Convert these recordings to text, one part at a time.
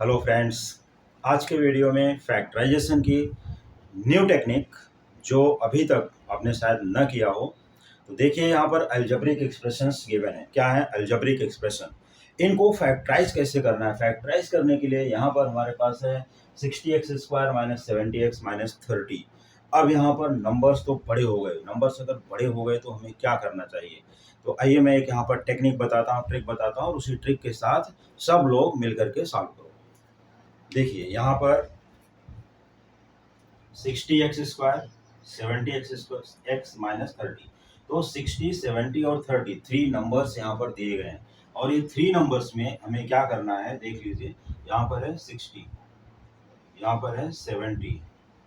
Hello friends. आज के video में फैक्टराइजेशन की न्यू टेक्निक जो अभी तक आपने शायद न किया हो, तो देखिए यहाँ पर अलजेब्रिक एक्सप्रेशंस गिवन है। क्या है अलजेब्रिक एक्सप्रेशन? इनको फैक्टराइज कैसे करना है? फैक्टराइज करने के लिए यहाँ पर हमारे पास है 60x² माइनस 70x माइनस 30। अब यहाँ पर नंबर्स तो बड़े हो गए। नंबर्स अगर बड़े हो गए तो हमें क्या करना चाहिए? तो आइए मैं एक यहाँ पर टेक्निक बताता हूँ, ट्रिक बताता हूँ, और उसी ट्रिक के साथ सब लोग मिल करके सॉल्व करो। देखिए यहाँ पर 60x² 70x माइनस 30, तो 60, 70 और 30 थ्री नंबर्स यहाँ पर दिए गए हैं। और ये थ्री नंबर्स में हमें क्या करना है, देख लीजिए। यहाँ पर है 60, यहाँ पर है 70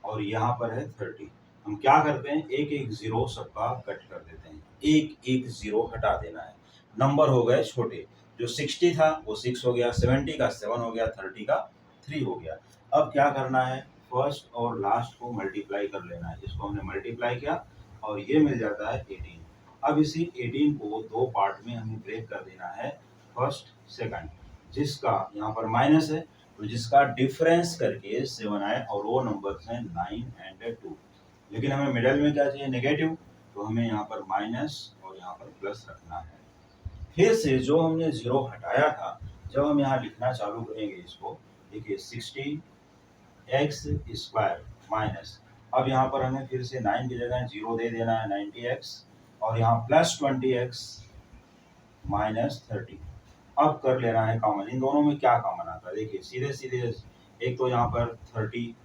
और यहाँ पर है 30। हम क्या करते हैं, एक एक जीरो सबका कट कर देते हैं, एक एक जीरो हटा देना है। नंबर हो गए छोटे। जो 60 था वो 6 हो गया, 70 का 7 हो गया, 30 का 3 हो गया। अब क्या करना है, फर्स्ट और लास्ट को मल्टीप्लाई कर लेना है। इसको हमने मल्टीप्लाई किया और ये मिल जाता है 18। अब इसी 18 को दो पार्ट में हमें ब्रेक कर देना है, फर्स्ट सेकंड। जिसका यहाँ पर माइनस है तो जिसका डिफरेंस करके 7 आए, और वो नंबर हैं 9 एंड 2। लेकिन हमें मिडल में क्या चाहिए, नेगेटिव, तो हमें यहाँ पर माइनस और यहाँ पर प्लस रखना है। फिर से जो हमने जीरो हटाया था, जब हम यहाँ लिखना चालू करेंगे इसको, देखिए 60x² माइनस, अब यहाँ पर हमें फिर से 9 की जगह जीरो दे देना है, 90x, और यहाँ प्लस 20x माइनस 30। अब कर लेना है कॉमन। इन दोनों में क्या कॉमन आता है, देखिए सीधे सीधे। एक तो यहाँ पर 30x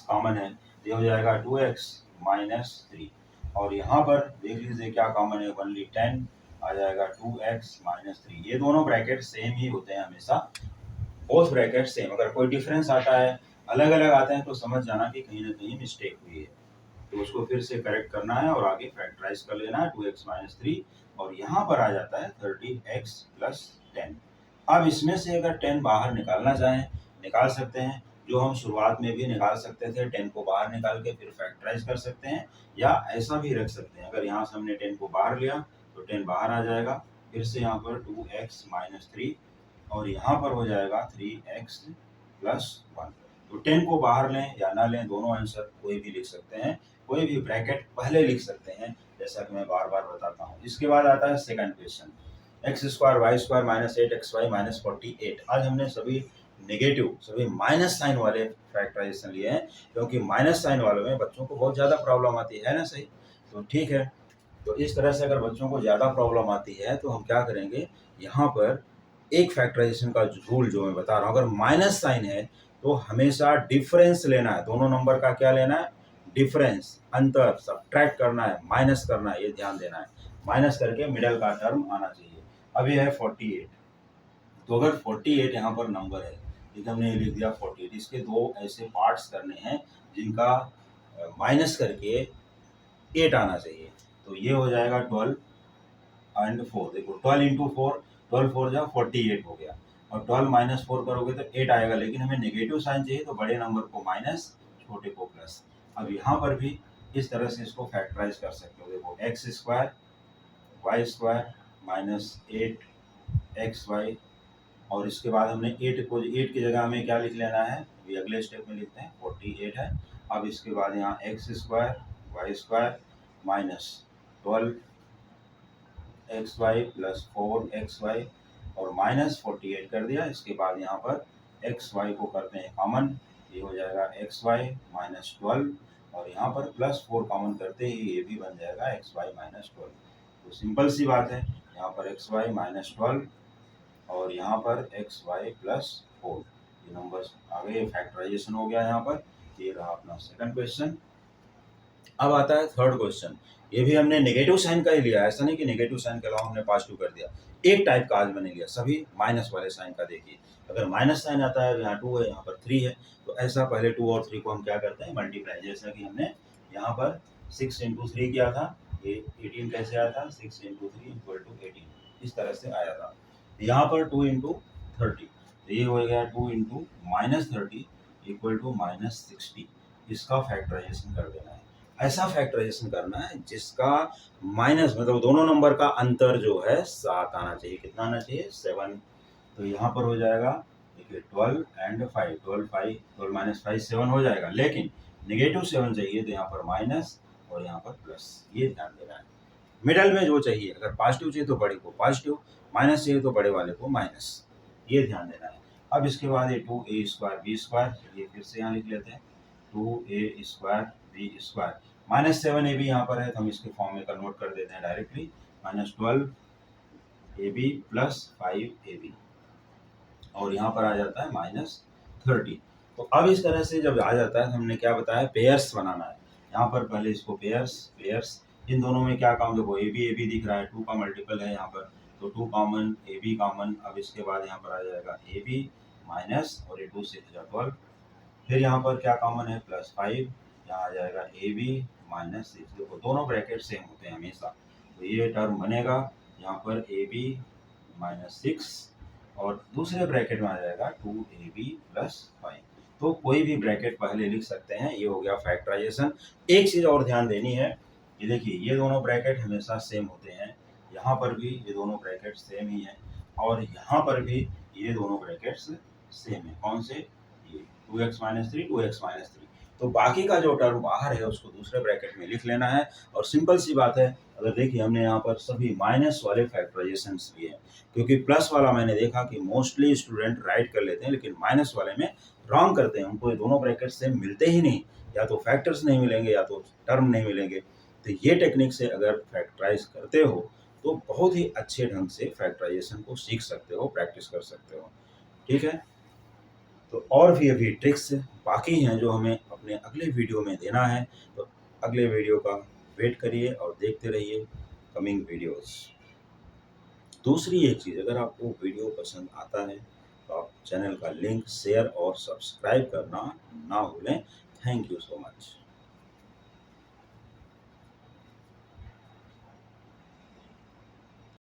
कॉमन है, ये हो जाएगा 2x माइनस 3। और यहाँ पर देख लीजिए क्या कॉमन है, ओनली 10 आ जाएगा, 2x माइनस 3। ये दोनों ब्रैकेट सेम ही होते हैं हमेशा, बोथ ब्रैकेट सेम। अगर कोई डिफरेंस आता है, अलग अलग आते हैं, तो समझ जाना कि कहीं ना कहीं मिस्टेक हुई है। तो उसको फिर से करेक्ट करना है और आगे फैक्टराइज कर लेना है, 2x माइनस 3, और यहाँ पर आ जाता है 30x प्लस 10। अब इसमें से अगर 10 बाहर निकालना चाहें, निकाल सकते हैं। जो हम शुरुआत में भी निकाल सकते थे, 10 को बाहर निकाल के फिर फैक्टराइज कर सकते हैं, या ऐसा भी रख सकते हैं। अगर यहाँ से हमने 10 को बाहर लिया तो 10 बाहर आ जाएगा, फिर से यहाँ पर 2x माइनस 3, और यहाँ पर हो जाएगा 3x प्लस 1। तो 10 को बाहर लें या ना लें, दोनों आंसर कोई भी लिख सकते हैं, कोई भी ब्रैकेट पहले लिख सकते हैं, जैसा कि मैं बार बार बताता हूँ। इसके बाद आता है second question, x² y² minus 8xy minus 48। आज हमने सभी नेगेटिव, सभी माइनस साइन वाले फैक्टराइजेशन लिए हैं, क्योंकि माइनस साइन वालों में बच्चों को बहुत ज़्यादा प्रॉब्लम आती है ना, सही? तो ठीक है, तो इस तरह से अगर बच्चों को ज़्यादा प्रॉब्लम आती है तो हम क्या करेंगे, यहाँ पर एक फैक्टराइजेशन का रूल जो मैं बता रहा हूँ, अगर माइनस साइन है तो हमेशा डिफरेंस लेना है। दोनों नंबर का क्या लेना है, डिफरेंस, अंतर, सब्ट्रैक्ट करना है, माइनस करना है, ये ध्यान देना है। माइनस करके मिडल का टर्म आना चाहिए। अब ये है 48, तो अगर 48 यहाँ पर नंबर है, ठीक है, हमने लिख दिया 48। इसके दो ऐसे पार्ट्स करने हैं जिनका माइनस करके 8 आना चाहिए। तो ये हो जाएगा 12 एंड 4। देखो 12 इंटू 4, 12 4 जा 48 हो गया, और 12 माइनस 4 करोगे तो 8 आएगा। लेकिन हमें नेगेटिव साइन चाहिए, तो बड़े नंबर को माइनस, छोटे को प्लस। अब यहाँ पर भी इस तरह से इसको फैक्टराइज कर सकते हो। देखो x² y² माइनस 8xy, और इसके बाद हमने 8 की जगह हमें क्या लिख लेना है, अभी अगले स्टेप में लिखते हैं, 48 है। अब इसके बाद यहाँ x² y² minus 12xy plus 4xy, और माइनस 48 कर दिया। इसके बाद यहाँ पर xy को करते हैं कॉमन, ये हो जाएगा xy माइनस 12, और यहाँ पर प्लस 4 कॉमन करते ही ये भी बन जाएगा xy माइनस 12। तो सिंपल सी बात है, यहाँ पर xy माइनस 12 और यहाँ पर xy प्लस 4, ये नंबर्स आ गए, फैक्टराइजेशन हो गया यहाँ पर। ये रहा अपना सेकंड क्वेश्चन। अब आता है थर्ड क्वेश्चन। ये भी हमने नेगेटिव साइन का ही लिया, ऐसा नहीं कि नेगेटिव साइन के अलावा हमने पॉजिटिव कर दिया। एक टाइप का आज मैंने लिया, सभी माइनस वाले साइन का। देखिए अगर माइनस साइन आता है, यहाँ 2 है, यहाँ पर 3 है, तो ऐसा पहले 2 और 3 को हम क्या करते हैं, मल्टीप्लाई। जैसा कि हमने यहाँ पर 6 इंटू 3 किया था, ये 18 कैसे आया था, 6 इंटू 3 इक्वल टू 18, इस तरह से आया था। यहाँ पर 2 इंटू 30, तो ये हो गया 2 into minus 30 equal to minus 60। इसका फैक्टराइजेशन कर देना है। ऐसा फैक्टराइजेशन करना है जिसका माइनस, मतलब दोनों नंबर का अंतर जो है 7 आना चाहिए। कितना आना चाहिए, 7। तो यहाँ पर हो जाएगा देखिए 12 एंड 5, 12 माइनस 5 7 हो जाएगा, लेकिन नेगेटिव 7 चाहिए तो यहाँ पर माइनस और यहाँ पर प्लस, ये ध्यान देना है। मिडल में जो चाहिए, अगर पॉजिटिव चाहिए तो बड़े को पॉजिटिव, माइनस चाहिए तो बड़े वाले को माइनस, ये ध्यान देना है। अब इसके बाद ये 2a² b², चलिए फिर से यहाँ लिख लेते हैं 2a² b², माइनस 7ab यहाँ पर है तो हम इसके फॉर्म में कन्वर्ट कर देते हैं directly, minus 12ab plus 5ab, और यहाँ पर आ जाता है माइनस 30। तो अब इस तरह से जब आ जाता है तो हमने क्या बताया, पेयर्स बनाना है। यहाँ पर पहले इसको पेयर्स, इन दोनों में क्या काम, देखो ए बी दिख रहा है, 2 का मल्टीपल है यहाँ पर, तो 2 कॉमन, ए बी कॉमन। अब इसके बाद यहाँ पर आ जाएगा ए बी माइनस, और ये 2 से 12, फिर यहाँ पर क्या कॉमन है, +5, यहाँ आ जाएगा ए बी माइनस 6। देखो दोनों ब्रैकेट सेम होते हैं हमेशा, तो ये टर्म बनेगा यहाँ पर ए बी माइनस 6, और दूसरे ब्रैकेट में आ जाएगा 2ab प्लस 5। तो कोई भी ब्रैकेट पहले लिख सकते हैं, ये हो गया फैक्टराइजेशन। एक चीज़ और ध्यान देनी है, ये देखिए ये दोनों ब्रैकेट हमेशा सेम होते हैं, यहाँ पर भी ये दोनों ब्रैकेट सेम ही हैं, और यहाँ पर भी ये दोनों ब्रैकेट्स सेम है। कौन से, ये 2x माइनस 3, 2x माइनस 3। तो बाकी का जो टर्म बाहर है उसको दूसरे ब्रैकेट में लिख लेना है, और सिंपल सी बात है। अगर देखिए हमने यहाँ पर सभी माइनस वाले फैक्टराइजेशन लिए हैं, क्योंकि प्लस वाला मैंने देखा कि मोस्टली स्टूडेंट राइट कर लेते हैं, लेकिन माइनस वाले में रॉन्ग करते हैं, उनको ये दोनों ब्रैकेट से मिलते ही नहीं, या तो फैक्टर्स नहीं मिलेंगे या तो टर्म नहीं मिलेंगे। तो ये टेक्निक से अगर फैक्टराइज करते हो तो बहुत ही अच्छे ढंग से फैक्टराइजेशन को सीख सकते हो, प्रैक्टिस कर सकते हो। ठीक है, तो और भी अभी ट्रिक्स बाकी हैं जो हमें अपने अगले वीडियो में देना है, तो अगले वीडियो का वेट करिए और देखते रहिए कमिंग वीडियोस। दूसरी एक चीज़, अगर आपको वीडियो पसंद आता है तो आप चैनल का लिंक शेयर और सब्सक्राइब करना ना भूलें। Thank you so much.